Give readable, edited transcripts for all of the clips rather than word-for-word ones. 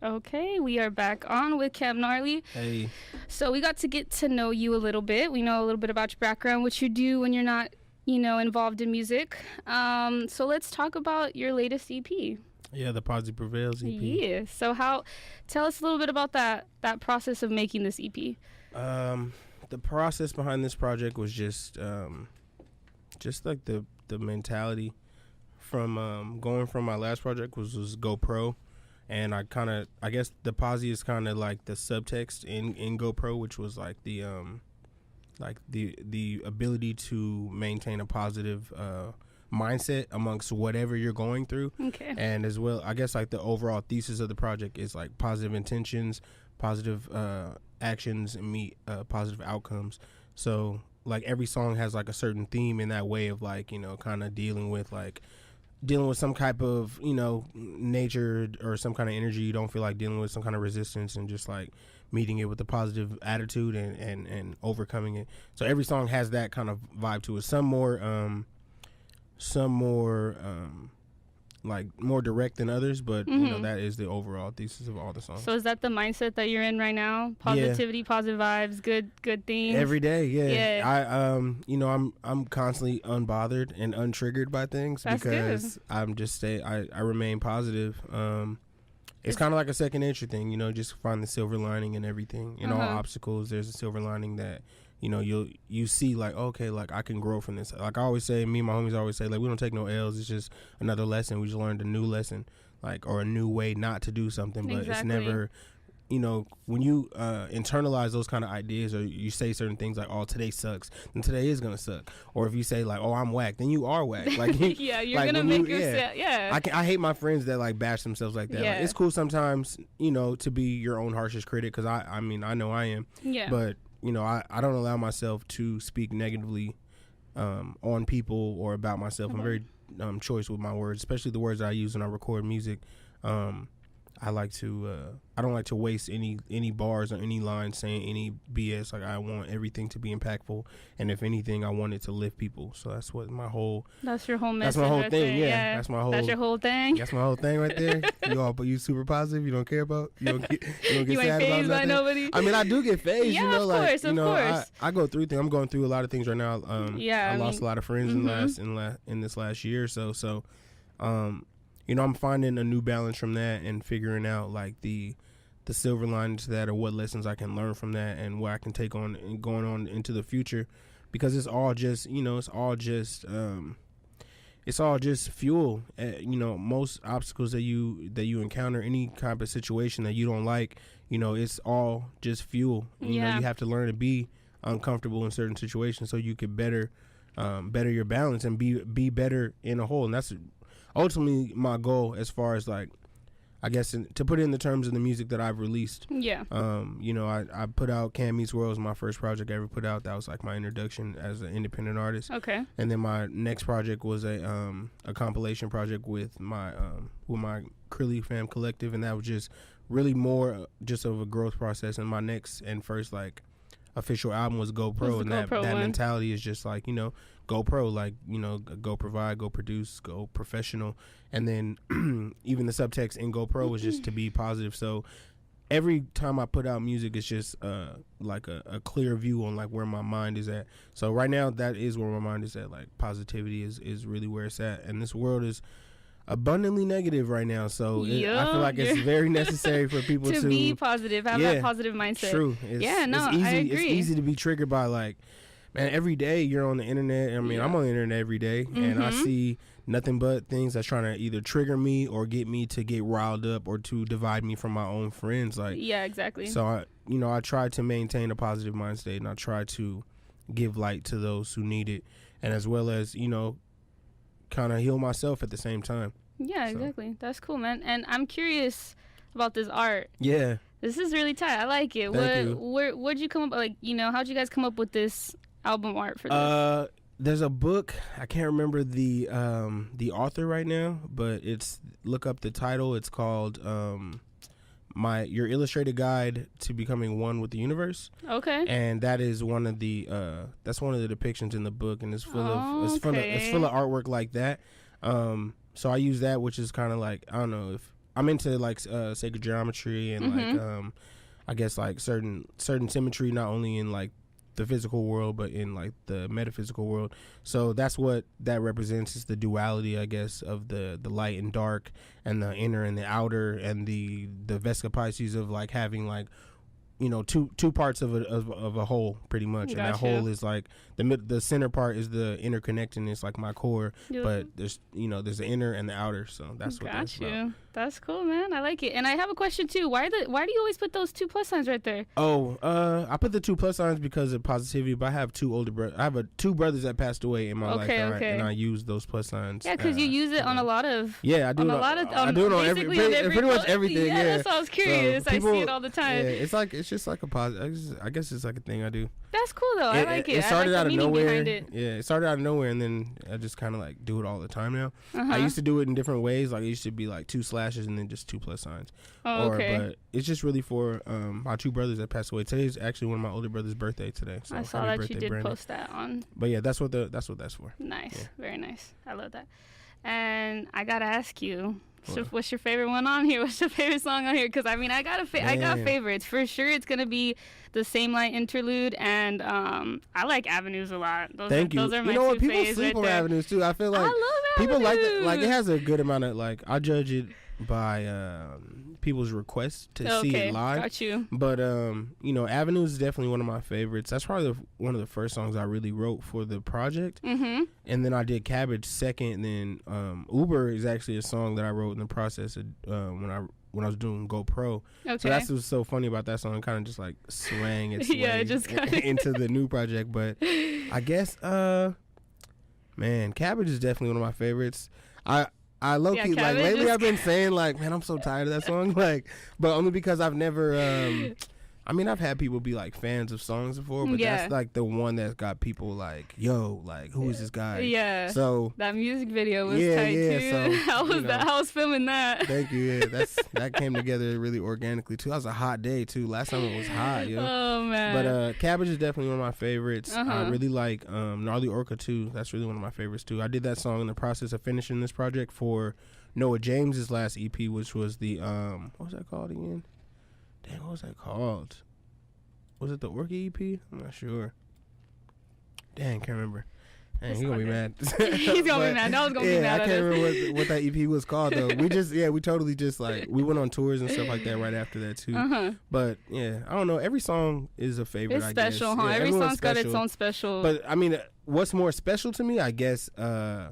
Okay, we are back on with Cam Gnarly. Hey. So we got to get to know you a little bit. We know a little bit about your background, what you do when you're not, involved in music. So let's talk about your latest EP. Yeah, the Positive Prevails EP. Yeah. So tell us a little bit about that process of making this EP. The process behind this project was just like the mentality from going from my last project was Go Pro. And I guess the posi is kind of like the subtext in GoPro, which was like the ability to maintain a positive mindset amongst whatever you're going through. Okay. And as well, I guess like the overall thesis of the project is like positive intentions, positive actions, and meet positive outcomes. So like every song has like a certain theme in that way of like, kind of dealing with some type of, nature or some kind of energy you don't feel like dealing with, some kind of resistance, and just like meeting it with a positive attitude and overcoming it. So every song has that kind of vibe to it. Some more like more direct than others, but that is the overall thesis of all the songs. So is that the mindset that you're in right now? Positivity, positive vibes, good things. Every day, yeah. I'm constantly unbothered and untriggered by things. That's because good. I remain positive. It's kind of like a second nature thing, just find the silver lining in everything. In all obstacles, there's a silver lining that you see, like, okay, like I can grow from this. Like I always say, me and my homies always say, like, we don't take no L's. It's just another lesson. We just learned a new lesson, like, or a new way not to do something. But It's never, when you internalize those kind of ideas, or you say certain things like, oh, today sucks, then today is gonna suck. Or if you say like, oh, I'm whack, then you are whack. Like yeah, you're like, gonna make yourself. Yeah. I hate my friends that like bash themselves like that. Yeah. Like, it's cool sometimes, to be your own harshest critic, because I know I am. Yeah. But I don't allow myself to speak negatively on people or about myself. I'm very choice with my words, especially the words that I use when I record music. I don't like to waste any bars or any lines saying any BS. Like, I want everything to be impactful, and if anything, I want it to lift people. So that's what that's your whole message. That's my whole right thing. There. Yeah, that's your whole thing. That's my whole thing right there. You super positive. You don't care about. You don't get you sad ain't about fazed by nobody. I mean, I do get phased. Yeah, of course. I go through things. I'm going through a lot of things right now. I lost a lot of friends in this last year or so. So, I'm finding a new balance from that and figuring out like the silver linings to that, or what lessons I can learn from that and what I can take on and going on into the future, because it's all just fuel. Most obstacles that you encounter, any type of situation that you don't like, it's all just fuel. You have to learn to be uncomfortable in certain situations so you can better your balance and be better in a whole. And that's ultimately my goal, as far as like, I guess to put it in the terms of the music that I've released. Yeah. I put out Cam Meets World, was my first project I ever put out. That was like my introduction as an independent artist. Okay. And then my next project was a compilation project with my Crilly Fam Collective, and that was just really more just of a growth process. And my next and first like official album was Go Pro, and that mentality is just like, go pro, like, go provide, go produce, go professional. And then even the subtext in Go Pro was just to be positive. So every time I put out music, it's just like a clear view on like where my mind is at. So right now, that is where my mind is at. Like, positivity is really where it's at, and this world is abundantly negative right now, so I feel like it's very necessary for people to be positive, have that positive mindset. True. I agree. It's easy to be triggered by, like, man, every day you're on the internet. I mean, I'm on the internet every day, and I see nothing but things that's trying to either trigger me or get me to get riled up or to divide me from my own friends. Like, yeah, exactly. So I try to maintain a positive mind state, and I try to give light to those who need it, and as well as kind of heal myself at the same time. Yeah, exactly. That's cool, man. And I'm curious about this art. Yeah. This is really tight. I like it. Where'd you come up, like, how'd you guys come up with this album art for this? There's a book. I can't remember the author right now, but look up the title. It's called your illustrated guide to becoming one with the universe. Okay. And that is one of the that's one of the depictions in the book, and it's full of okay. full of artwork like that. So I use that, which is kind of like, I don't know, if I'm into like sacred geometry and like I guess like certain symmetry, not only in like the physical world but in like the metaphysical world. So that's what that represents, is the duality, I guess, of the light and dark, and the inner and the outer, and the Vesica Pisces of like having like, you know, two parts of a whole, pretty much. Gotcha. And that whole is like the center part is the interconnectedness, like my core. Yeah. But there's, you know, there's the inner and the outer. So that's what that's about. That's cool, man. I like it. And I have a question too. Why do you always put those 2+ signs right there? Oh, I put the 2+ signs because of positivity. But I have two older brothers. I have two brothers that passed away in my life, and I use those plus signs. Yeah, because you use it on a lot of. Yeah, I do. I do it on pretty much everything. Yeah, that's why I was curious. So people, I see it all the time. Yeah, it's just like a positive. I guess it's like a thing I do. That's cool though. I like it. It started out of nowhere. It. Yeah, it started out of nowhere, and then I just kind of like do it all the time now. I used to do it in different ways. Like it used to be like 2 slashes and then just 2+ signs. Oh, okay. But it's just really for my 2 brothers that passed away. Today's actually one of my older brothers' birthday today. So I saw that birthday, you did Brandon. post that on. But yeah, that's what that's for. Nice, yeah. Very nice. I love that. And I gotta ask you, what's your favorite one on here? What's your favorite song on here? Because I mean, I got favorites for sure. It's gonna be the Same Light interlude, and I like Avenues a lot. Thank you. Those are my you know what? two People faves sleep right on there. Avenues too. I feel like I love people Avenues. like it has a good amount of like, I judge it by people's requests to see it live. Got you. But you know, Avenues is definitely one of my favorites. That's probably one of the first songs I really wrote for the project. And then I did Cabbage second. And then Uber is actually a song that I wrote in the process of, when I was doing GoPro. Okay. So that's what's so funny about that song. It kind of just like swang its way just kinda into the new project. But I guess man, Cabbage is definitely one of my favorites. I low-key, like, lately I've been saying, like, man, I'm so tired of that song. Like, but only because I've never, I mean, I've had people be, like, fans of songs before, but that's, like, the one that's got people, like, yo, like, who is this guy? Yeah. So. That music video was tight, too. So, How was filming that? Thank you, yeah. That came together really organically, too. That was a hot day, too. Last time it was hot, yo. Oh, man. But Cabbage is definitely one of my favorites. I really like Gnarly Orca, too. That's really one of my favorites, too. I did that song in the process of finishing this project for Noah James's last EP, which was the what was that called again? Dang, what was that called? Was it the Orca EP? I'm not sure. Dang, can't remember. Dang, he's gonna be mad. He's gonna be mad. No one's gonna be mad. I can't remember what that EP was called though. We totally just like, we went on tours and stuff like that right after that too. But yeah, I don't know. Every song is a favorite. It's special, huh? Yeah, every song's got its own special. But I mean, what's more special to me, I guess, I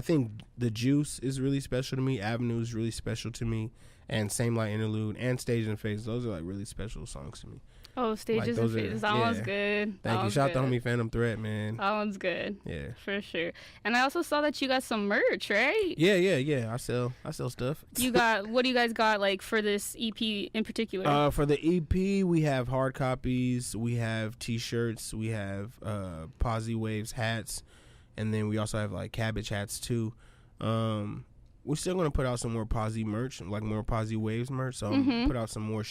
think The Juice is really special to me. Avenue is really special to me. And Same Light Interlude and Stage and Phase. Those are like really special songs to me. Oh, Stages and Phases. That one's good. Thank you. Shout out to homie Phantom Threat, man. That one's good. Yeah. For sure. And I also saw that you got some merch, right? Yeah. I sell stuff. What do you guys got like for this EP in particular? For the EP, we have hard copies, we have t-shirts, we have Posy Waves hats, and then we also have like Cabbage hats too. We're still gonna put out some more Posy merch, like more Posy Waves merch. So put out some more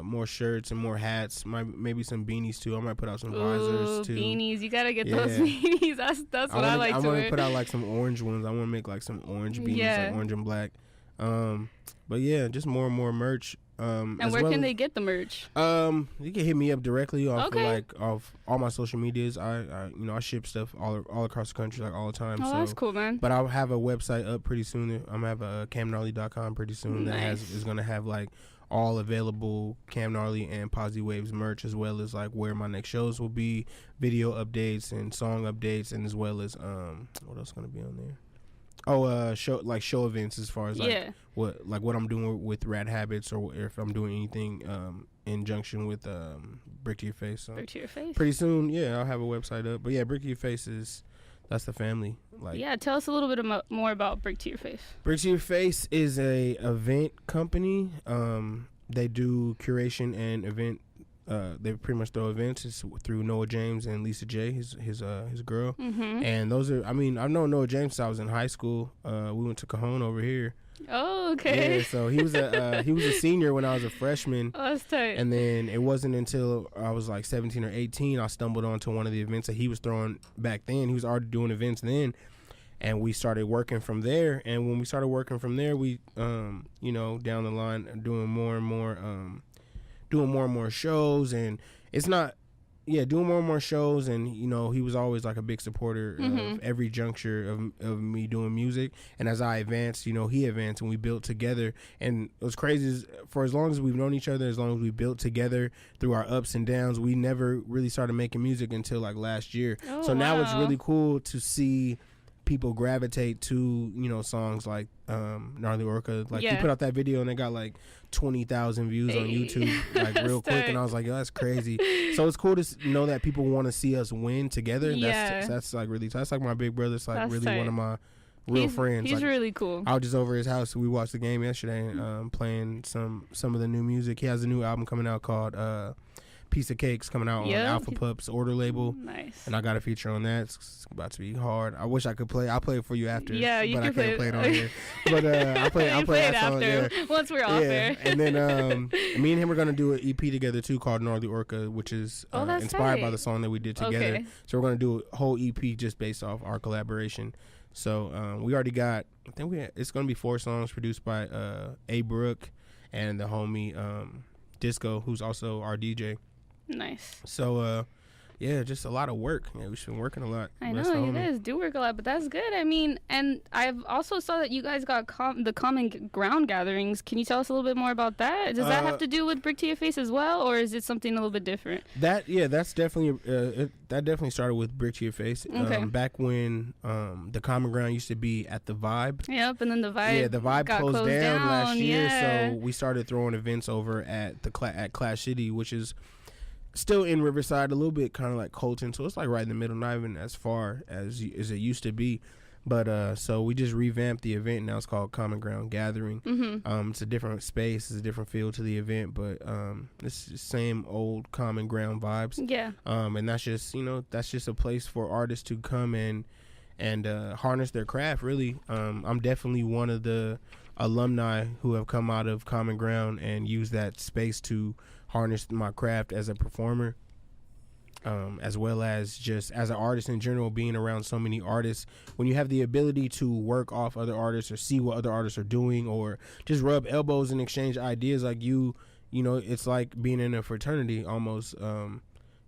more shirts and more hats. Maybe some beanies too. I might put out some visors too. Beanies, you gotta get those beanies. That's what I like to wear. I want to put out like some orange ones. I want to make like some orange beanies, like orange and black. But yeah, just more and more merch. And where can they get the merch? You can hit me up directly off off all my social medias. I ship stuff all across the country, like all the time. Oh, that's cool, man. But I'll have a website up pretty soon. I'm gonna have a camgnarly.com pretty soon. Nice. That is gonna have like all available Cam Gnarly and Posy Waves merch, as well as like where my next shows will be, video updates and song updates, and as well as what else is gonna be on there? Show events, as far as like what I'm doing with Rad Habits, or if I'm doing anything in junction with Brick to Your Face. So Brick to Your Face. Pretty soon, I'll have a website up. But yeah, Brick to Your Face that's the family. Like, tell us a little bit more about Brick to Your Face. Brick to Your Face is a event company. They do curation and event. They pretty much throw events. It's through Noah James and Lisa J, his girl. And those are, I mean, I've known Noah James since I was in high school. We went to Cajon over here. Oh, okay. Yeah, so he was a senior when I was a freshman. Oh, that's tight. And then it wasn't until I was like 17 or 18 I stumbled onto one of the events that he was throwing back then. He was already doing events then, and we started working from there. And when we started working from there, we you know, down the line doing more and more shows. And it's not doing more and more shows. And you know, he was always like a big supporter of every juncture of me doing music. And as I advanced, you know, he advanced, and we built together. And it was crazy, for as long as we've known each other, as long as we built together through our ups and downs, we never really started making music until like last year. So now it's really cool to see people gravitate to, you know, songs like Gnarly Orca. Like he put out that video and it got like 20,000 views on YouTube like real quick, and I was like, yo, that's crazy. So it's cool to know that people want to see us win together. That's like really, that's like my big brother. It's like really one of my real friends. He's like, really cool. I was just over his house. We watched the game yesterday, playing some of the new music. He has a new album coming out called Piece of Cake's coming out on Alpha Pup's Order label. Nice. And I got a feature on that. It's about to be hard. I wish I could play. I'll play it for you after. Yeah, you but can I can't play it on here. But I'll play it that song, after. Once we're off air. And then me and him are gonna do an EP together too called Gnarly Orca, which is inspired by the song that we did together. Okay. So we're gonna do a whole EP just based off our collaboration. So we already got, I think it's gonna be 4 songs produced by A Brook and the homie Disco, who's also our DJ. Nice. So, just a lot of work. Yeah, we've been working a lot. I know you guys do work a lot, but that's good. I mean, and I've also saw that you guys got the Common Ground gatherings. Can you tell us a little bit more about that? Does that have to do with Brick to Your Face as well, or is it something a little bit different? That's definitely that definitely started with Brick to Your Face. Okay. Back when the Common Ground used to be at the Vibe. Yep, and then the Vibe got closed down last year, yeah. so we started throwing events over at at Clash City, which is still in Riverside, a little bit kind of like Colton, so it's like right in the middle, not even as far as it used to be. But so we just revamped the event. Now it's called Common Ground Gathering. It's a different space, it's a different feel to the event, but it's the same old Common Ground vibes. Yeah. And that's just, you know, that's just a place for artists to come and harness their craft. Really, I'm definitely one of the alumni who have come out of Common Ground and used that space to harness my craft as a performer, as well as just as an artist in general, being around so many artists. When you have the ability to work off other artists or see what other artists are doing or just rub elbows and exchange ideas, like you know, it's like being in a fraternity almost.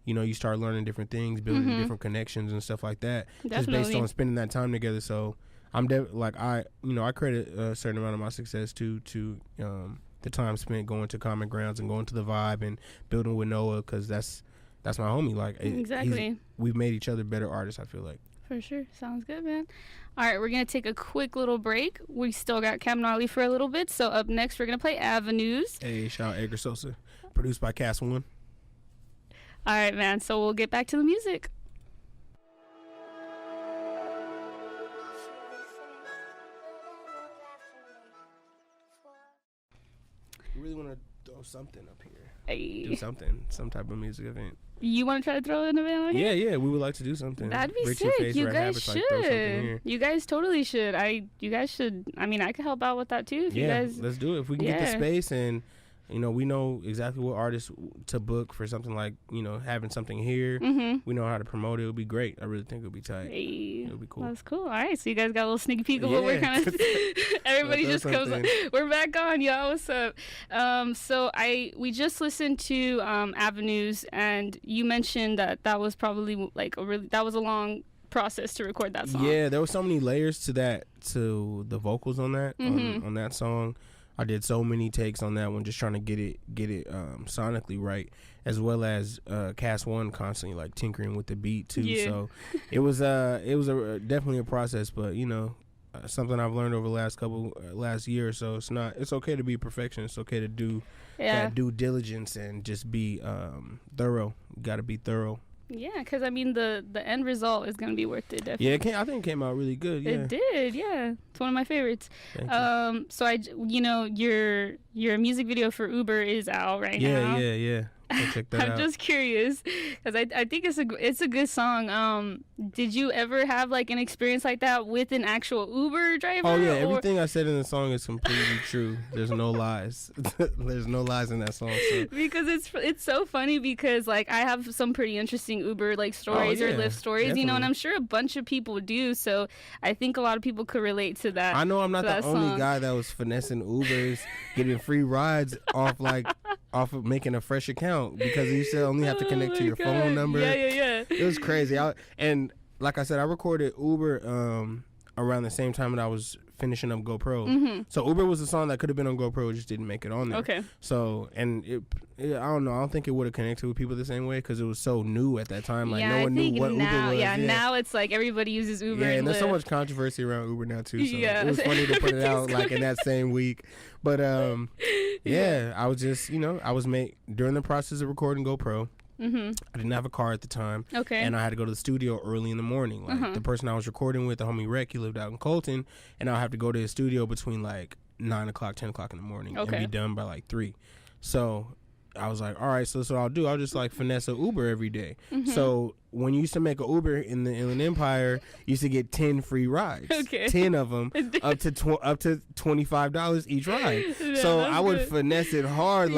You know, you start learning different things, building different connections and stuff like that. Definitely. Just based on spending that time together. So I'm I credit a certain amount of my success to the time spent going to Common Grounds and going to the Vibe and building with Noah, because that's my homie. Like, exactly, we've made each other better artists, I feel like. For sure. Sounds good, man. All right, we're gonna take a quick little break. We still got Cam Gnarly for a little bit, so up next we're gonna play Avenues. Hey, shout out Edgar Sosa, produced by Cast One. All right, man, so we'll get back to the music. Really want to throw something up here. Hey. Do something, some type of music event. You want to try to throw an event on here? Yeah, we would like to do something. That'd be sick. You guys should. You guys totally should. You guys should. I mean, I could help out with that too. If you guys, let's do it. If we can get the space, and you know, we know exactly what artists to book for something like, you know, having something here. We know how to promote it. It would be great. I really think it would be tight. Hey, it would be cool. That's cool. All right, so you guys got a little sneak peek of what we're kind of. Everybody just comes on. We're back on, y'all. What's up? So we just listened to Avenues, and you mentioned that was probably like that was a long process to record that song. Yeah, there were so many layers to the vocals on that on that song. I did so many takes on that one, just trying to get it sonically right, as well as Cast One constantly like tinkering with the beat too. Yeah. So it was definitely a process, but you know, something I've learned over the last year or so. It's okay to be perfectionist. It's okay to do that due diligence and just be thorough. You got to be thorough. Yeah, because I mean the end result is gonna be worth it. Definitely. Yeah, I think it came out really good. Yeah. It did. Yeah, it's one of my favorites. Thank you. So your music video for Uber is out right now. Yeah. check that out. I'm just curious because I think it's a good song. Did you ever have like an experience like that with an actual Uber driver? Oh yeah, everything I said in the song is completely true. There's no lies. There's no lies in that song. So. Because it's so funny because like I have some pretty interesting Uber like stories or Lyft stories, definitely. you know, and I'm sure a bunch of people do. So I think a lot of people could relate to that. I know I'm not the only song. guy that was finessing Ubers, getting free rides off of making a fresh account because you used to only have to connect to your phone number. Yeah. It was crazy. And like I said, I recorded Uber around the same time that I was finishing up GoPro. Mm-hmm. So Uber was a song that could have been on GoPro, it just didn't make it on there. Okay. So, and I don't know. I don't think it would have connected with people the same way because it was so new at that time. Like no one knew what Uber was. Yeah, now it's like everybody uses Uber. Yeah, and there's Lyft. so much controversy around Uber now too. So Yeah. it was funny to put it out like in that same week. But yeah, I was just I was during the process of recording GoPro. Mm-hmm. I didn't have a car at the time. Okay. And I had to go to the studio early in the morning. Like the person I was recording with, the homie Rec, he lived out in Colton, and I'll have to go to his studio between like 9 o'clock, 10 o'clock in the morning and be done by like 3. So I was like, all right, so that's what I'll do. I'll just like finesse a Uber every day. Mm-hmm. So when you used to make an Uber in the Inland Empire, you used to get 10 free rides. Okay. 10 of them, up to $25 each ride. Yeah, so I would finesse it hard,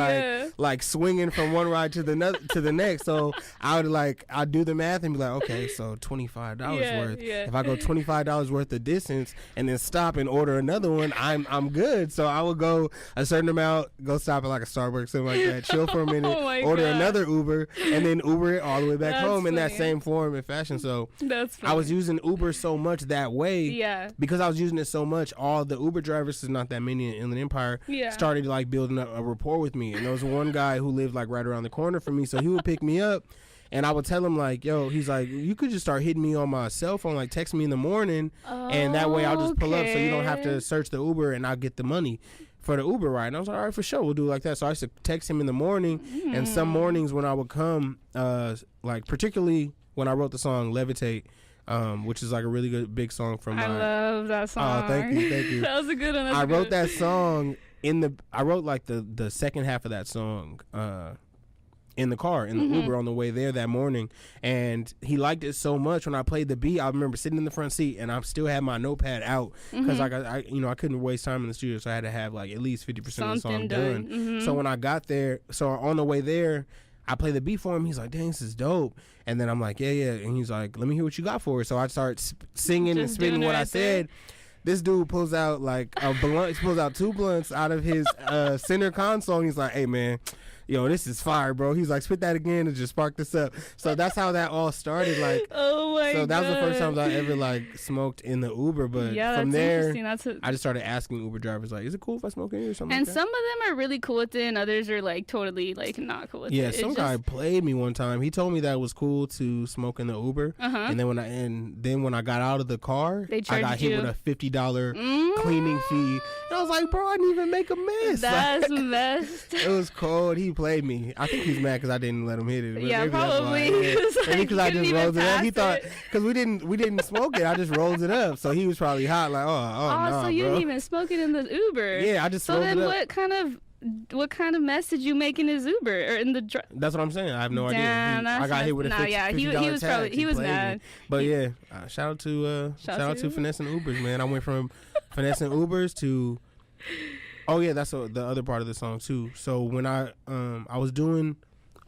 like swinging from one ride to the next. So I'd do the math and be like, okay, so $25 worth. Yeah. If I go $25 worth of distance and then stop and order another one, I'm good. So I would go a certain amount, go stop at like a Starbucks, something like that, chill for a minute, order another Uber, and then Uber it all the way back home in that same form and fashion. So I was using Uber so much that way. Yeah. Because I was using it so much, all the Uber drivers, there's not that many in Inland Empire, started like building a rapport with me. And there was one guy who lived like right around the corner from me, so he would pick me up. And I would tell him like, yo, he's like, you could just start hitting me on my cell phone, like text me in the morning, and that way I'll just pull up so you don't have to search the Uber and I'll get the money for the Uber ride. And I was like, all right, for sure, we'll do it like that. So I used to text him in the morning, and some mornings when I would come, like particularly when I wrote the song Levitate, which is like a really good big song from I love that song. Oh, thank you. That was a good one. I wrote that song I wrote like the second half of that song in the car, in the Uber on the way there that morning, and he liked it so much. When I played the beat, I remember sitting in the front seat and I still had my notepad out because like I couldn't waste time in the studio, so I had to have like at least 50% of the song done. So when I got there, so on the way there, I played the beat for him. He's like, dang, this is dope. And then I'm like, yeah. And he's like, let me hear what you got for it. So I start singing and spitting what I said. This dude pulls out like a blunt. He pulls out 2 blunts out of his center console. And he's like, hey, man, yo, this is fire, bro. He's like, spit that again and just spark this up. So that's how that all started. Like, oh my god. So that was the first time I ever like smoked in the Uber. But from there, I just started asking Uber drivers like, is it cool if I smoke in here or something? And like some of them are really cool with it, and others are like totally like not cool with it. Yeah, some guy played me one time. He told me that it was cool to smoke in the Uber. And then when I got out of the car, I got hit with a $50 cleaning fee. And I was like, bro, I didn't even make a mess. That's messed. It was cold. He played me. I think he's mad because I didn't let him hit it. But yeah, probably. Maybe because I just rolled it up. He thought because we didn't smoke it. I just rolled it up. So he was probably hot. Like, no, so you didn't even smoke it in the Uber? Yeah, I just rolled it up. So then what kind of mess did you make in his Uber or in the? That's what I'm saying. I have no idea. I got hit with a $50 he was mad. Me. But yeah, shout out to finessing Ubers, man. I went from finessing Ubers to. Oh yeah, that's the other part of the song too. So when I was doing,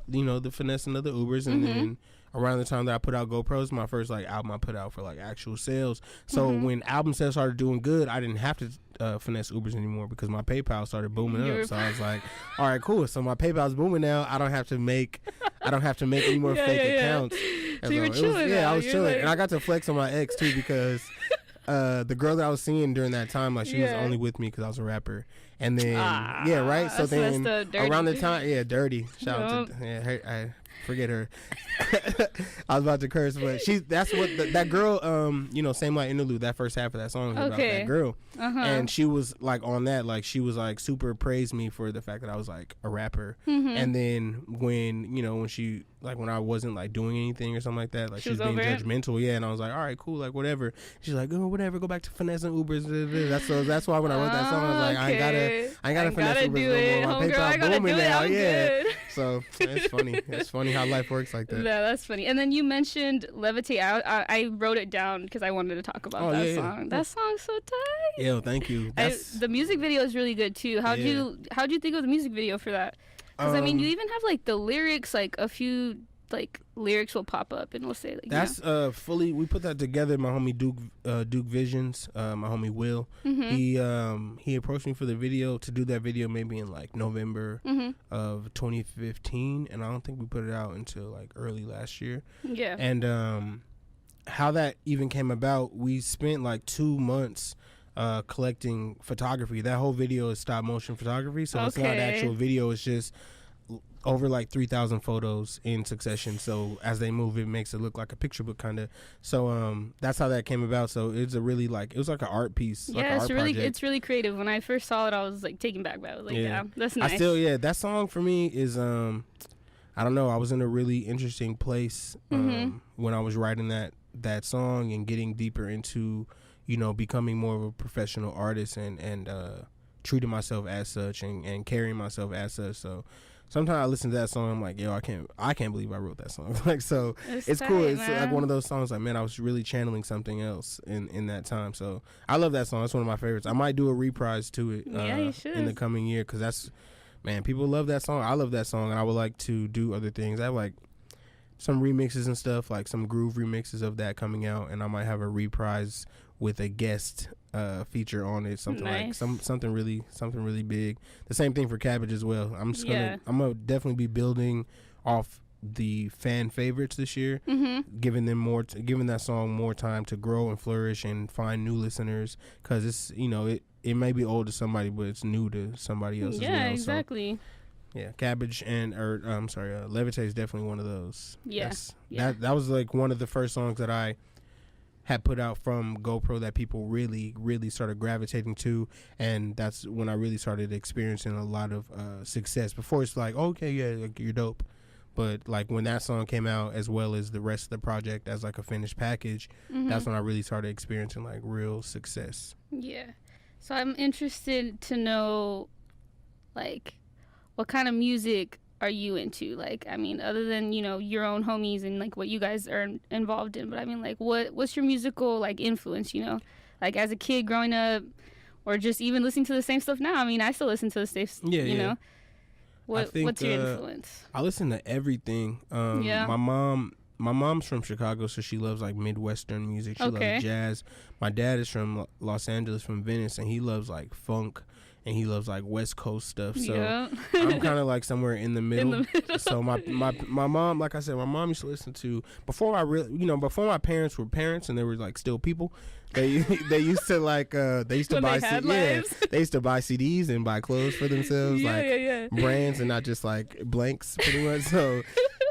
the finessing of the Ubers, and then around the time that I put out GoPros, my first like album I put out for like actual sales. So when album sales started doing good, I didn't have to finesse Ubers anymore because my PayPal started booming up. So I was like, all right, cool. So my PayPal's booming now. I don't have to make any more fake accounts. So you were chilling. I was chilling, and I got to flex on my ex too because. The girl that I was seeing during that time, like she was only with me because I was a rapper, and then right. So then around the time, Dirty. Shout out to I forget her. I was about to curse, but that's what that girl. Same like interlude. That first half of that song was about that girl, and she was like on that, like she was like super praised me for the fact that I was like a rapper, and then when she. Like when I wasn't like doing anything or something like that, like she was being judgmental, and I was like, all right, cool, like whatever. She's like, oh, whatever, go back to finessing Ubers. That's why when I wrote that song, I was like, I ain't gotta finesse Ubers no more. My PayPal booming now, So it's funny. It's funny how life works like that. Yeah, that's funny. And then you mentioned Levitate. I wrote it down because I wanted to talk about that song. Yeah. That song's so tight. Yeah, thank you. The music video is really good too. How'd you think of the music video for that? Because I mean, you even have like the lyrics, like a few like lyrics will pop up and we'll say like that's fully, we put that together. My homie Duke Visions, my homie Will, he approached me for the video, to do that video maybe in like November of 2015, and I don't think we put it out until like early last year. Yeah. And how that even came about, we spent like 2 months collecting photography. That whole video is stop motion photography, so it's not actual video, it's just over like 3,000 photos in succession. So as they move, it makes it look like a picture book kind of. So that's how that came about. So it's a really like, it was like an art piece. Yeah, like an it's really creative. When I first saw it, I was like taken back by it. I was like, yeah, that's nice. That song for me is I don't know. I was in a really interesting place when I was writing that song and getting deeper into, you know, becoming more of a professional artist and treating myself as such and carrying myself as such. So sometimes I listen to that song, I'm like, yo, I can't believe I wrote that song. Like, so it's tight, cool. It's like one of those songs like, man, I was really channeling something else in that time. So I love that song. It's one of my favorites. I might do a reprise to it you should. in the coming year, because that's, man, people love that song. I love that song, and I would like to do other things. I have like some remixes and stuff, like some groove remixes of that coming out, and I might have a reprise with a guest feature on it, something like something really big. The same thing for Cabbage as well. I'm gonna definitely be building off the fan favorites this year, giving that song more time to grow and flourish and find new listeners, because it's, you know, it may be old to somebody, but it's new to somebody else as well. Yeah, exactly. So, yeah, Cabbage Levitate is definitely one of those. Yeah. That was like one of the first songs that I had put out from GoPro that people really, really started gravitating to, and that's when I really started experiencing a lot of success. Before, it's like, okay, yeah, like, you're dope, but like when that song came out, as well as the rest of the project as like a finished package, that's when I really started experiencing like real success. Yeah. So I'm interested to know, like, what kind of music are you into? Like, I mean, other than, you know, your own homies and like what you guys are involved in, but I mean, like, what's your musical like influence, you know, like as a kid growing up, or just even listening to the same stuff now? I mean, I still listen to the same stuff, you know. What's your influence? I listen to everything. My mom's from Chicago, so she loves like Midwestern music. She loves jazz. My dad is from Los Angeles, from Venice, and he loves like funk, and he loves like West Coast stuff. So I'm kind of like somewhere in the middle. So my mom, like I said, my mom used to listen to, before my parents were parents and they were like still people. They used to like they used to buy they used to buy CDs and buy clothes for themselves, brands and not just like blanks, pretty much. So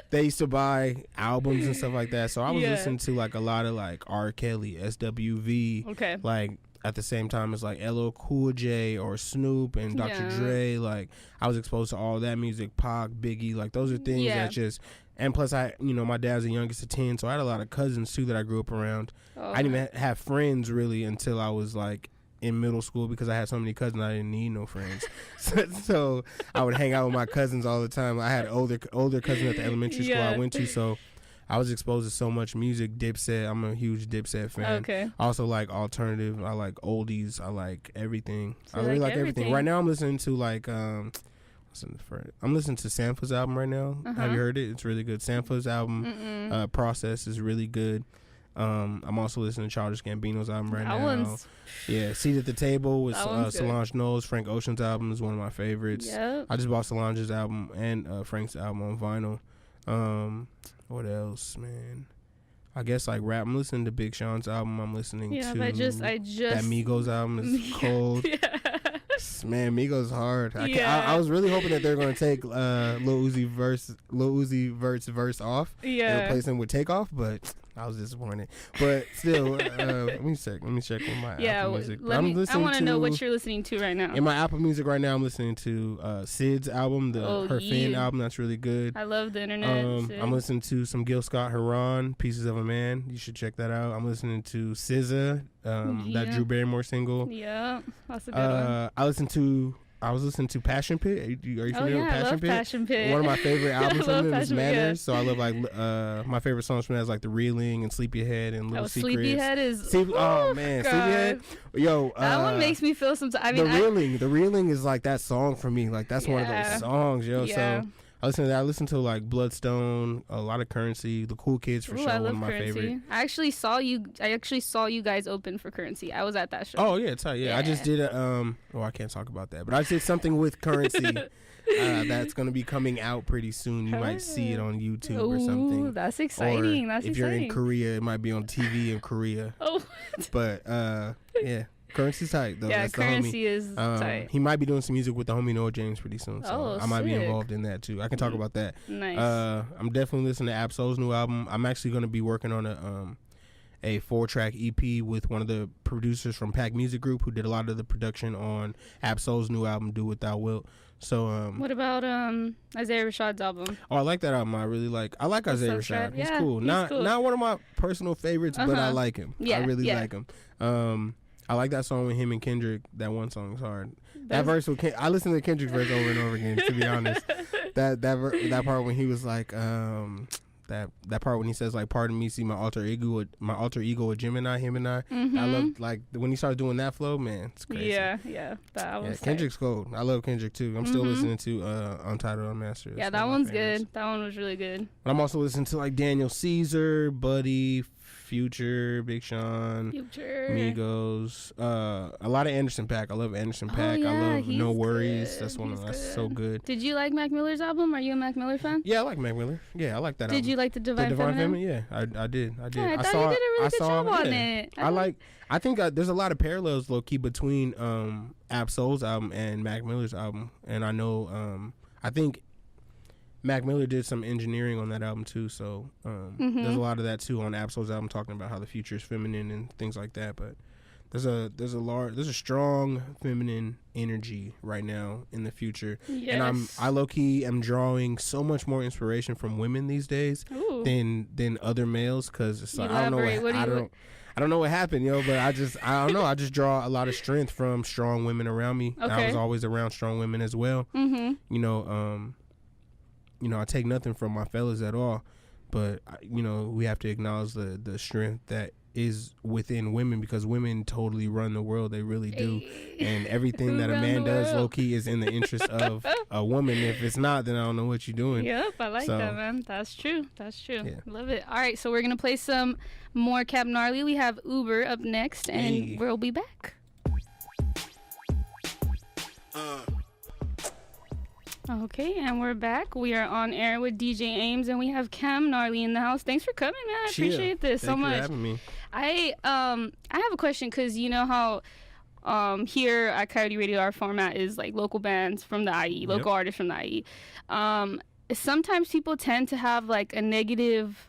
they used to buy albums and stuff like that. So I was listening to like a lot of like R. Kelly, SWV, like at the same time as like LL Cool J or Snoop and Dr. Dre. Like I was exposed to all that music, Pac, Biggie. Like those are things that just, and plus my dad's the youngest of 10, so I had a lot of cousins too that I grew up around. I didn't even have friends really until I was like in middle school, because I had so many cousins I didn't need no friends. So I would hang out with my cousins all the time. I had older cousins at the elementary school I went to, so I was exposed to so much music. Dipset, I'm a huge Dipset fan. I also like alternative. I like oldies. I like everything. So I really like everything. Right now I'm listening to like I'm listening to Sampha's album right now. Have you heard it? It's really good. Sampha's album, Process, is really good. I'm also listening to Childish Gambino's album right now. Seat at the Table with Solange Knowles. Frank Ocean's album is one of my favorites. I just bought Solange's album and Frank's album on vinyl. What else, man? I guess like rap. I'm listening to Big Sean's album. I'm listening to I just that Migos album is cold. Man, Migos hard. I was really hoping that they're gonna take Lil Uzi Vert's verse off and replace him with Takeoff, but I was disappointed. But still, let me check with my Apple Music. I want to know what you're listening to right now. In my Apple Music right now, I'm listening to Sid's album, her Finn album. That's really good. I love the internet. I'm listening to some Gil Scott-Heron, Pieces of a Man. You should check that out. I'm listening to SZA, that Drew Barrymore single. Yeah, that's a good one. I listen to I was listening to Passion Pit. Are you familiar with Passion Pit? Passion Pit. One of my favorite albums from him is Manners. Yeah. So I love like my favorite songs from that is like The Reeling and Sleepyhead and Little Secrets. Sleepyhead is oh man, God. Sleepyhead. Yo, that one makes me feel some. I mean, The Reeling is like that song for me. Like that's one of those songs, yo. Yeah. So I listen to that. I listen to like Bloodstone, a lot of Currency, the Cool Kids for sure. I love one of my Currency. favorite. I actually saw you guys open for Currency. I was at that show. Oh yeah, it's yeah. I just did a I can't talk about that, but I did something with Currency. That's going to be coming out pretty soon. You might see it on YouTube or something. That's exciting. Or if you're in Korea, it might be on TV in Korea. But yeah. Currency's tight though. Yeah, that's Currency is tight. He might be doing some music with the homie Noah James pretty soon, so I might be involved in that too. I can talk about that. Nice. I'm definitely listening to Ab-Soul's new album. I'm actually going to be working on a 4-track EP with one of the producers from Pack Music Group who did a lot of the production on Ab-Soul's new album Do What Thou Wilt. So what about Isaiah Rashad's album? Oh, I like that album. I like Isaiah Rashad. He's cool. He's not cool. Not one of my personal favorites, but I like him. Yeah, I really like him. I like that song with him and Kendrick. That one song is hard. That verse with I listened to Kendrick's verse over and over again. To be honest, that part when he was like that part when he says like, "Pardon me, see my alter ego a Gemini, him and I." Mm-hmm. I love like when he starts doing that flow, man. It's crazy. Yeah. That was Kendrick's cool. I love Kendrick too. I'm still listening to Untitled Unmastered. Yeah, that one's good. That one was really good. But I'm also listening to like Daniel Caesar, Buddy, Future, Big Sean, Migos, a lot of Anderson .Paak. I love Anderson .Paak. Yeah, I love No Worries. Good. That's so good. Did you like Mac Miller's album? Are you a Mac Miller fan? Yeah, I like Mac Miller. Yeah, I like that album. Did you like the Divine Feminine? Yeah, I did. I thought you did a really good job on it. I think there's a lot of parallels, low key, between Ab-Soul's album and Mac Miller's album, and I know I think Mac Miller did some engineering on that album too, so there's a lot of that too on Ab-Soul's album, talking about how the future is feminine and things like that. But there's a strong feminine energy right now in the future, and I low key am drawing so much more inspiration from women these days than other males, because it's like I don't know what happened, but I don't know. I just draw a lot of strength from strong women around me. Okay. I was always around strong women as well. I take nothing from my fellas at all, but we have to acknowledge the strength that is within women, because women totally run the world. They really do. And everything that a man does low key is in the interest of a woman. If it's not, then I don't know what you're doing. Yep, I like that, man. That's true. Yeah. Love it. All right, so we're gonna play some more Cam Gnarly. We have Uber up next, and we'll be back. Okay, and we're back. We are on air with DJ Ames, and we have Cam Gnarly in the house. Thanks for coming, man. I appreciate this so much. Thanks for having me. I have a question, because you know how here at Coyote Radio our format is like local bands from the IE, local artists from the IE. Sometimes people tend to have like a negative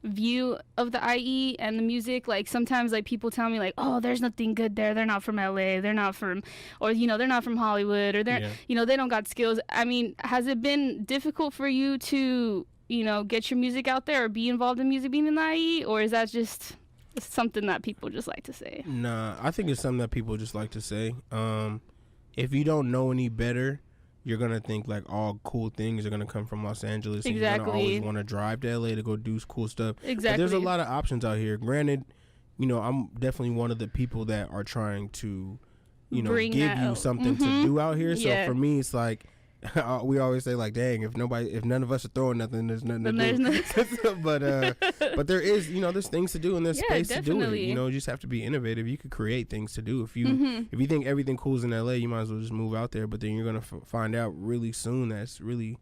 view of the IE and the music. Like sometimes like people tell me like, oh, there's nothing good there, they're not from LA, they're not from, or they're not from Hollywood, or they're they don't got skills. I mean, has it been difficult for you to get your music out there or be involved in music being in the IE, or is that just something that people just like to say? Nah, I think it's something that people just like to say. If you don't know any better, you're going to think like all cool things are going to come from Los Angeles. Exactly. And you're going to always want to drive to LA to go do cool stuff. Exactly. But there's a lot of options out here. Granted, I'm definitely one of the people that are trying to, give you something to do out here. So for me, it's like, we always say like, dang, if none of us are throwing nothing, there's nothing to do. But there is, there's things to do, and there's space definitely. to do it. You just have to be innovative. You could create things to do. If you think everything cool's in LA, you might as well just move out there. But then you're gonna find out really soon that's really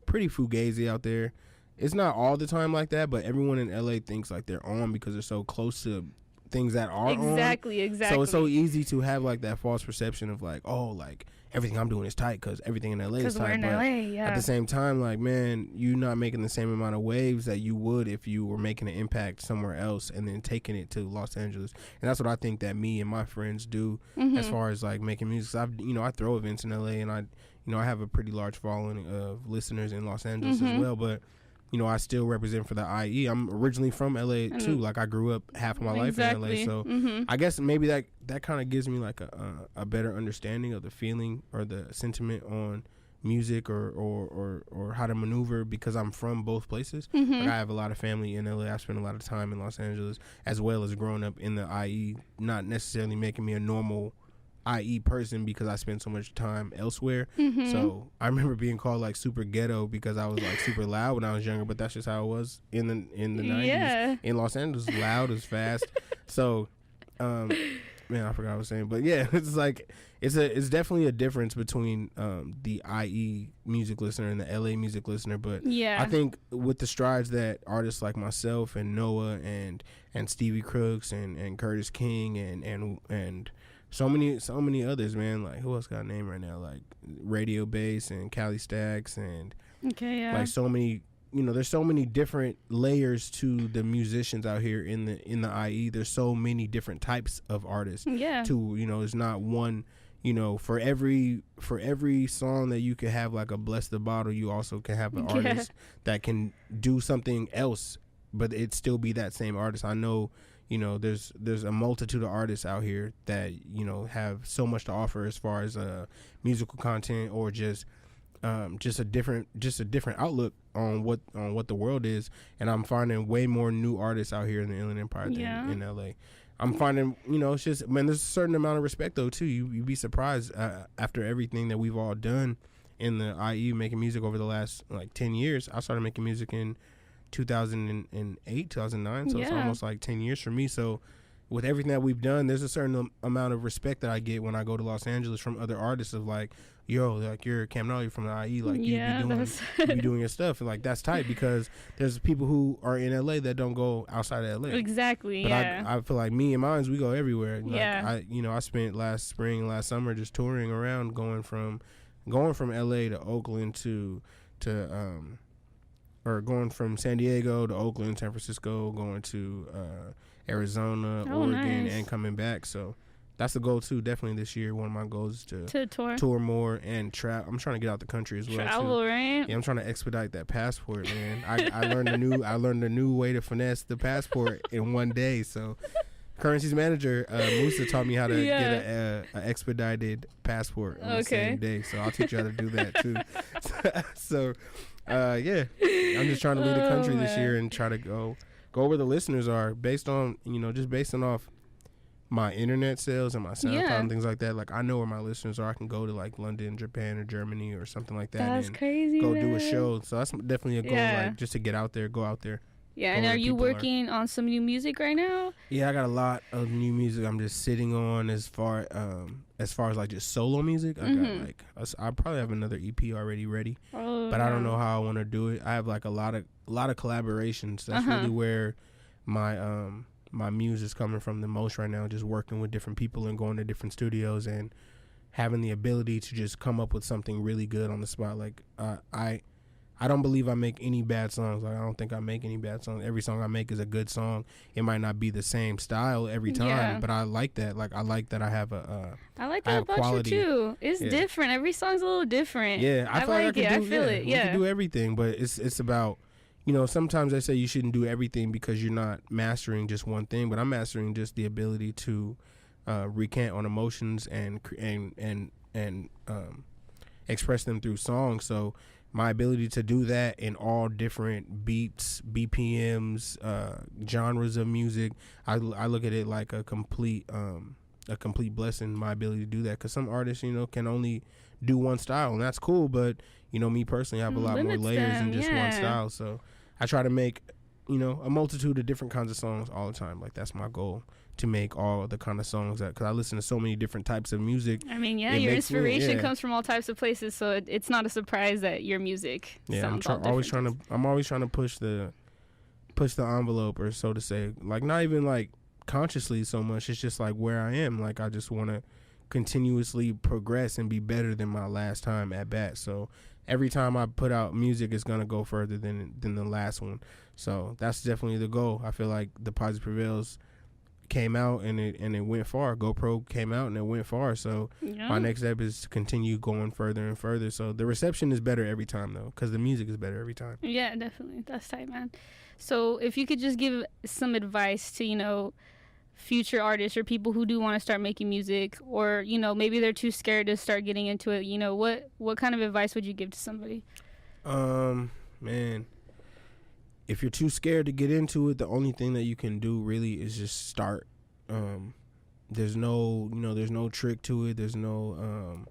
pretty fugazi out there. It's not all the time like that, but everyone in LA thinks like they're on because they're so close to things that are on. Exactly. So it's so easy to have like that false perception of like, oh, like everything I'm doing is tight because everything in LA is tight. We're in LA, At the same time, like, man, you're not making the same amount of waves that you would if you were making an impact somewhere else and then taking it to Los Angeles. And that's what I think that me and my friends do as far as like making music. So I throw events in LA, and I have a pretty large following of listeners in Los Angeles as well. But I still represent for the IE. I'm originally from LA too. Like I grew up half of my life in LA, so I guess maybe that kind of gives me like a better understanding of the feeling or the sentiment on music or how to maneuver, because I'm from both places. Like I have a lot of family in LA. I spent a lot of time in Los Angeles, as well as growing up in the IE, not necessarily making me a normal IE person because I spent so much time elsewhere. So I remember being called like super ghetto because I was like super loud when I was younger, but that's just how it was in the 90s in Los Angeles. Loud as fast. So man, I forgot what I was saying, but yeah, it's like it's definitely a difference between the IE music listener and the LA music listener. But I think with the strides that artists like myself and Noah and Stevie Crooks and Curtis King and so many others, man. Like, who else got a name right now? Like Radio Bass and Cali Stacks and like so many. There's so many different layers to the musicians out here in the IE. There's so many different types of artists. Yeah. Too. It's not one. For every song that you can have like a Bless the Bottle, you also can have an artist that can do something else, but it still be that same artist. I know. There's a multitude of artists out here that have so much to offer as far as musical content or just a different outlook on what the world is. And I'm finding way more new artists out here in the Inland Empire than in LA. I'm finding it's just, man, there's a certain amount of respect though too. You'd be surprised after everything that we've all done in the IE making music over the last like 10 years. I started making music in 2008, 2009, so it's almost like 10 years for me. So with everything that we've done, there's a certain amount of respect that I get when I go to Los Angeles from other artists of like, yo, like you're Cam Gnarly from the IE, like you be doing your stuff, and like that's tight because there's people who are in LA that don't go outside of LA. Exactly. But I feel like me and mine, we go everywhere. Like I spent last summer just touring around, going from LA to Oakland or going from San Diego to Oakland, San Francisco, going to Arizona, Oregon, and coming back. So that's the goal too. Definitely this year, one of my goals is to tour more and travel. I'm trying to get out the country as well. Travel, too. Right? Yeah, I'm trying to expedite that passport, man. I learned a new way to finesse the passport in one day. So, Currency's manager Musa taught me how to get an expedited passport on the same day. So I'll teach you how to do that too. So. I'm just trying to lead the country this year and try to go where the listeners are based on off my internet sales and my SoundCloud and things like that. Like I know where my listeners are. I can go to like London, Japan, or Germany or something like that. That's crazy. Go do a show. So that's definitely a goal, like just to get out there, go out there. Yeah, and are you working on some new music right now? Yeah, I got a lot of new music I'm just sitting on as far as like just solo music. I got like I probably have another EP already ready, but I don't know how I want to do it. I have like a lot of collaborations. That's really where my my muse is coming from the most right now. Just working with different people and going to different studios and having the ability to just come up with something really good on the spot. Like I don't believe I make any bad songs. Like I don't think I make any bad songs. Every song I make is a good song. It might not be the same style every time, but I like that. Like I like that I have I like that about quality. You too. It's different. Every song's a little different. Yeah, I like it. I feel it. Yeah, you can do everything, but it's about sometimes I say you shouldn't do everything because you're not mastering just one thing. But I'm mastering just the ability to recant on emotions and express them through songs. So. My ability to do that in all different beats, BPMs, genres of music, I look at it like a complete blessing. My ability to do that, because some artists, can only do one style, and that's cool. But me personally, I have a lot more layers than just one style. So I try to make a multitude of different kinds of songs all the time. Like that's my goal, to make all the kind of songs that, because I listen to so many different types of music. I mean, your inspiration comes from all types of places, so it's not a surprise that your music sounds all different. I'm always trying to push the envelope, or so to say. Like not even like consciously so much. It's just like where I am. Like I just want to continuously progress and be better than my last time at bat. So every time I put out music, it's gonna go further than the last one. So that's definitely the goal. I feel like the Positive Prevails came out and it went far. GoPro came out and it went far. So my next step is to continue going further and further. So the reception is better every time though, because the music is better every time. Yeah, definitely. That's tight, man. So if you could just give some advice to, future artists or people who do want to start making music, or, maybe they're too scared to start getting into it, what kind of advice would you give to somebody? Man, if you're too scared to get into it, the only thing that you can do really is just start. There's no trick to it. There's no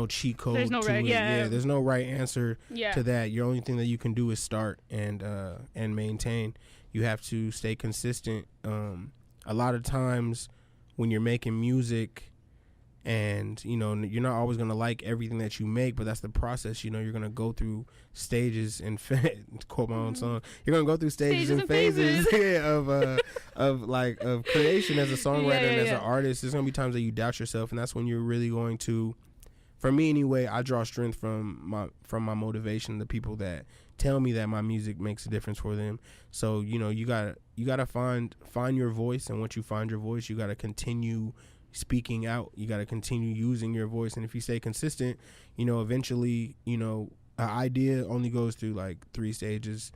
cheat code there's no to right, it. yeah. There's no right answer to that. Your only thing that you can do is start and maintain. You have to stay consistent. A lot of times when you're making music, and you're not always going to like everything that you make, but that's the process. You're going to go through stages and quote my own song, you're going to go through stages and phases of creation as a songwriter and as an artist. There's going to be times that you doubt yourself, and that's when you're really going to, for me anyway, I draw strength from my motivation, the people that tell me that my music makes a difference for them. So you gotta find your voice, and once you find your voice, you gotta continue speaking out. You gotta continue using your voice, and if you stay consistent, eventually, an idea only goes through like 3 stages.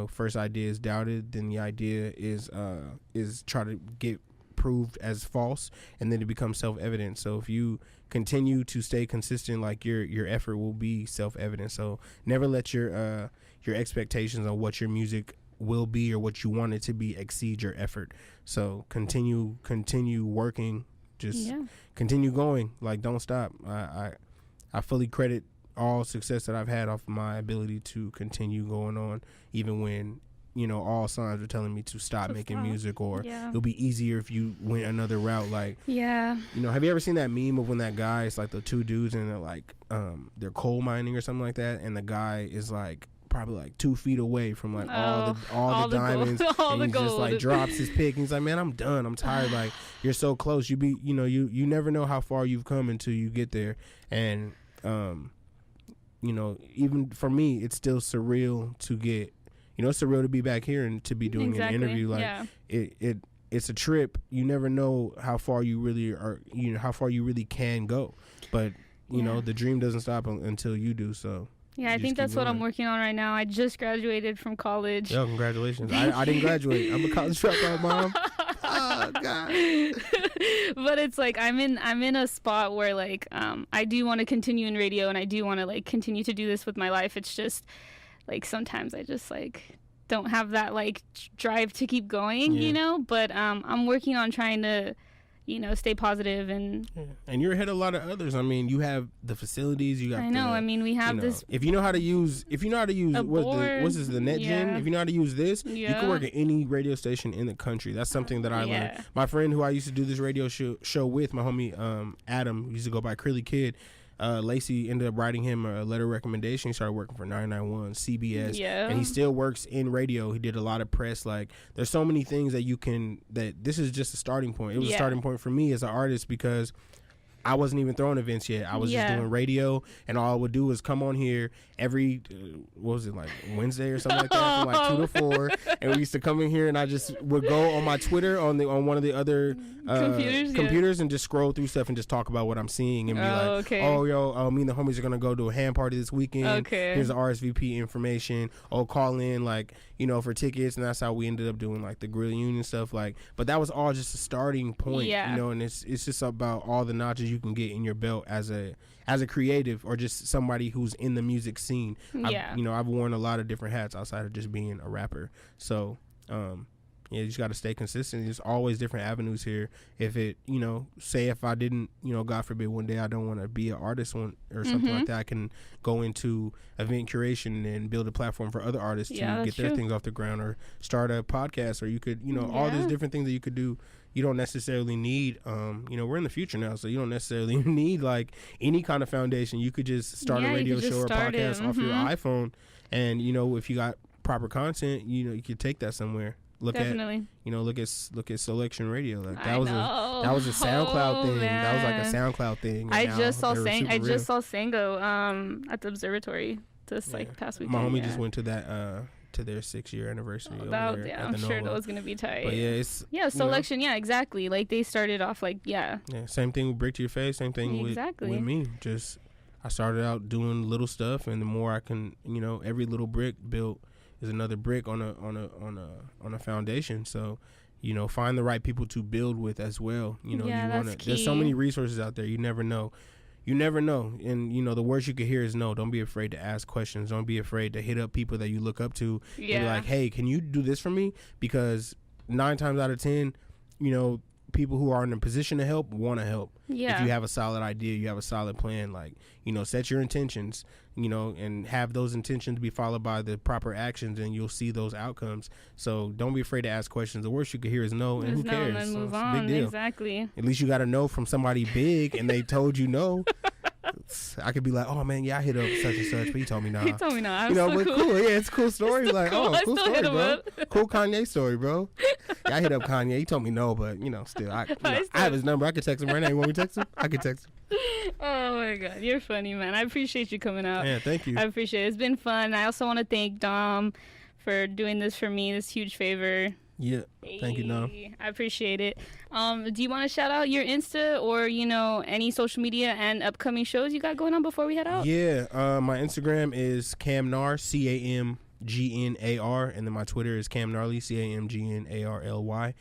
First idea is doubted, then the idea is try to get proved as false, and then it becomes self-evident. So if you continue to stay consistent, like your effort will be self-evident. So never let your expectations on what your music will be or what you want it to be exceed your effort. So continue working, just continue going, like don't stop. I fully credit all success that I've had off my ability to continue going on, even when all signs were telling me to stop making music, or it'll be easier if you went another route. Like, have you ever seen that meme of when that guy, it's like the 2 dudes and they're like, they're coal mining or something like that, and the guy is like probably like 2 feet away from like all the diamonds, and he just like drops his pick, and he's like, man, I'm done, I'm tired. Like, you're so close. You never know how far you've come until you get there. And even for me, it's still surreal to get. It's surreal to be back here and to be doing an interview. Like it's a trip. You never know how far you really are. How far you really can go. But the dream doesn't stop until you do. So I think that's what I'm working on right now. I just graduated from college. Yo, congratulations! I didn't graduate. I'm a college dropout, Mom. Oh God. But it's like I'm in a spot where like I do want to continue in radio, and I do want to like continue to do this with my life. It's just like sometimes I just like don't have that like drive to keep going, but I'm working on trying to stay positive. And you're ahead of a lot of others. I mean, you have the facilities, you got we have this, if you know how to use what's this, the net gen, if you know how to use this, you can work at any radio station in the country. That's something that I learned. My friend who I used to do this radio show with, my homie Adam, who used to go by Curly Kid, Lacey ended up writing him a letter of recommendation. He started working for 991 CBS, and he still works in radio. He did a lot of press. Like, there's so many things that this is just a starting point. It was a starting point for me as an artist, because I wasn't even throwing events yet. I was just doing radio, and all I would do was come on here every, what was it, like Wednesday or something like that, from like 2 to 4. And we used to come in here, and I just would go on my Twitter on one of the other computers and just scroll through stuff and just talk about what I'm seeing, and be me and the homies are gonna go to a ham party this weekend. Here's the RSVP information. Call in, like, for tickets. And that's how we ended up doing like the Grill Union stuff. Like, but that was all just a starting point, and it's just about all the notches you can get in your belt as a creative, or just somebody who's in the music scene. I've worn a lot of different hats outside of just being a rapper. So you just got to stay consistent. There's always different avenues here. If it, say if I didn't, God forbid, one day I don't want to be an artist or something like that, I can go into event curation and build a platform for other artists to get their things off the ground, or start a podcast, or you could, all these different things that you could do. You don't necessarily need, we're in the future now, so you don't necessarily need like any kind of foundation. You could just start a radio show or a podcast off your iPhone, and if you got proper content, you could take that somewhere. Look at Selection Radio. Like, that was a SoundCloud thing. Man. That was like a SoundCloud thing. I just saw Sango at the observatory this past weekend. My homie just went to that to their 6-year anniversary. I'm sure that was gonna be tight. But yeah, it's selection. Yeah, exactly. Like they started off like same thing with Brick to Your Face. Same thing with me. Just I started out doing little stuff, and the more I can, every little brick built is another brick on a foundation. So, find the right people to build with as well. That's key. There's so many resources out there. You never know. And the worst you could hear is no. Don't be afraid to ask questions. Don't be afraid to hit up people that you look up to. And be like, hey, can you do this for me? Because 9 times out of 10, people who are in a position to help want to help. Yeah. If you have a solid idea, you have a solid plan, set your intentions, and have those intentions be followed by the proper actions, and you'll see those outcomes. So don't be afraid to ask questions. The worst you could hear is no, and who cares? And move so on. Big deal. Exactly. At least you got to know from somebody big, and they told you no. I could be like, oh man, I hit up such and such, but he told me no. He told me no. But cool. Yeah, it's a cool story. It's like, cool. cool story, bro. Cool Kanye story, bro. I hit up Kanye. He told me no, but still, I have his number. I could text him right now. You want me to text him? I could text him. Oh my God, you're funny, man. I appreciate you coming out. Yeah, thank you. I appreciate it. It's been fun. I also want to thank Dom for doing this for me. This huge favor. Yeah, thank you, Dom. I appreciate it. Do you want to shout out your Insta or any social media and upcoming shows you got going on before we head out? Yeah, my Instagram is Cam Gnar, CamGnar, and then my Twitter is Cam Gnarly, CamGnarly.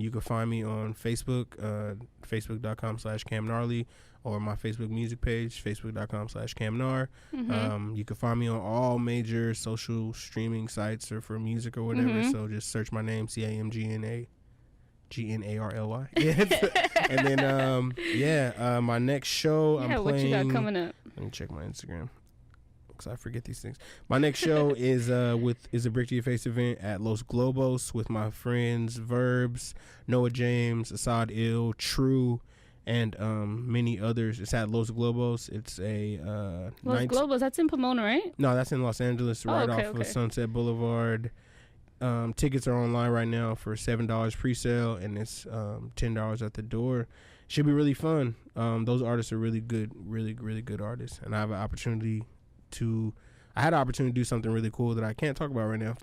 You can find me on Facebook, facebook.com/Cam Gnarly, or my Facebook music page, facebook.com/Cam Gnar. Mm-hmm. You can find me on all major social streaming sites or for music or whatever. Mm-hmm. So just search my name, CamGnarly. And then my next show I'm playing. What you got coming up? Let me check my Instagram, because I forget these things. My next show is a Brick to Your Face event at Los Globos with my friends Verbs, Noah James, Assad Ill, True, and many others. It's at Los Globos. It's a Los Globos. That's in Pomona, right? No, that's in Los Angeles, off of Sunset Boulevard. Tickets are online right now for $7 pre-sale, and it's $10 at the door. Should be really fun. Those artists are really good, really, really good artists, and I have an opportunity to. I had an opportunity to do something really cool that I can't talk about right now.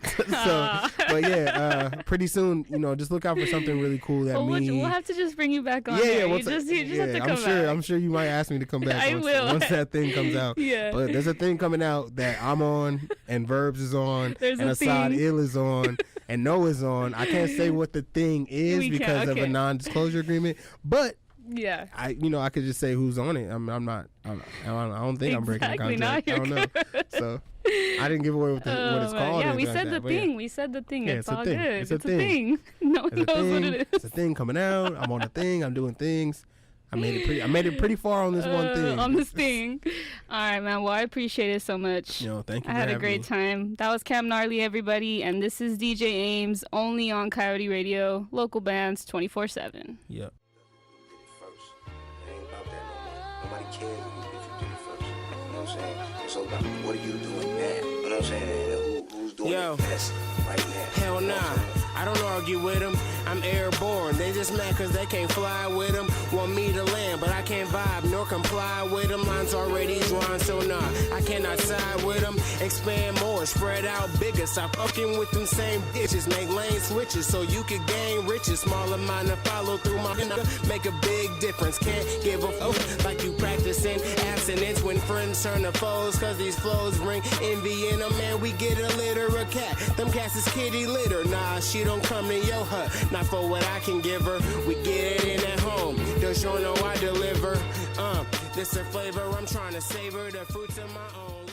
But yeah, pretty soon, just look out for something really cool that we'll have to just bring you back on. Yeah, you just have to come back. I'm sure you might ask me to come back. Once that thing comes out. Yeah. But there's a thing coming out that I'm on, and Verbs is on, and Assad thing. Ill is on, and Noah's on. I can't say what the thing is because of a non-disclosure agreement, but. Yeah, I could just say who's on it. I don't think I'm breaking the contract. I don't know. So I didn't give away what it's called. Yeah, we said the thing. We said the thing. It's all good. It's a thing. No one knows what it is. It's a thing coming out. I'm on a thing. I'm doing things. I made it pretty far on this one thing. On this thing. All right, man. Well, I appreciate it so much. Thank you. I had a great time. That was Cam Gnarly, everybody, and this is DJ Ames, only on Coyote Radio, local bands 24/7. Yep. So what are you doing now? You know what I'm saying? Who's doing the best right now? Hell nah. I don't argue with them. I'm airborne. They just mad cause they can't fly with them. Want me to land, but I can't vibe nor comply with them. Lines already drawn, so nah, I cannot side with them. Expand more, spread out bigger. Stop fucking with them same bitches. Make lane switches so you can gain riches. Small amount to follow through my make a big difference. Can't give a fuck like you practicing abstinence when friends turn to foes. Cause these flows bring envy in them. Man, we get a litter of cat. Them cats is kitty litter. Nah, she don't come to your hut. Not for what I can give her. We get it in at home. Does you know I deliver? This a flavor I'm trying to savor. The fruits of my own.